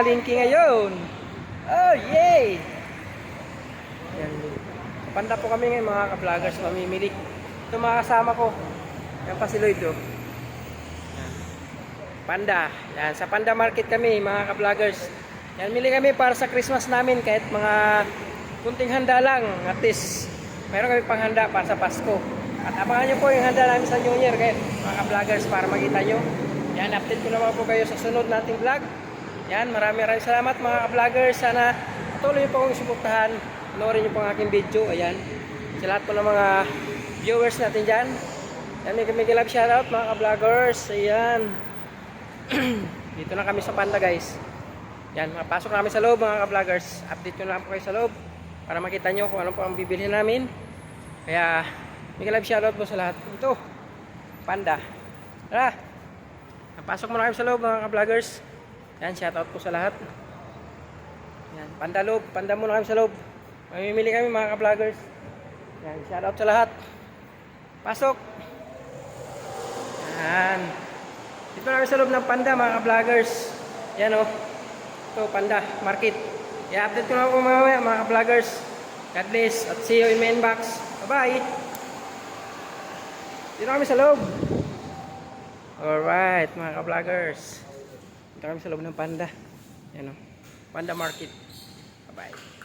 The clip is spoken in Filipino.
palengke ngayon. Oh, yay! Yan. Panda po kami ngayon mga ka-vloggers, mamimili. Ito mga kasama ko. Yan pa si Lloyd, oh. Yan. Panda. Yan, sa Panda Market kami mga ka-vloggers. Yan, mili kami para sa Christmas namin kahit mga kunting handa lang. At least, mayroon kami panghanda para sa Pasko. At abangan nyo po yung handa namin sa New Year kahit mga ka-vloggers para makita nyo. Yan, update ko naman po kayo sa sunod nating vlog. Yan, maraming salamat mga ka-vloggers. Sana patuloy nyo po akong suportahan. Panoorin nyo po ang aking video. Ayan, sa lahat po ng mga viewers natin dyan. Yan, may love shoutout mga ka-vloggers. Ayan. Dito na kami sa Panda guys. Yan, mapasok na kami sa loob mga ka-vloggers. Update ko na lang po kayo sa loob para makita nyo kung ano po ang bibilhin namin. Kaya may love shoutout po sa lahat. Ito, Panda. Tara, napasok muna kami sa loob mga ka-vloggers. Yan, shoutout po sa lahat. Yan, Panda loob, Panda muna kami sa loob. Mamimili kami mga ka-vloggers. Yan, shoutout sa lahat. Pasok. Yan. Dito na kami sa loob ng Panda mga ka-vloggers. Yan o. Ito, Panda Market. I-update ko na po mamaya mga ka-vloggers. God bless at see you in my inbox. Bye-bye. Dito kami sa loob. Alright mga ka-vloggers. Dito kami sa loob ng Panda. Yan o. Panda Market. Bye-bye.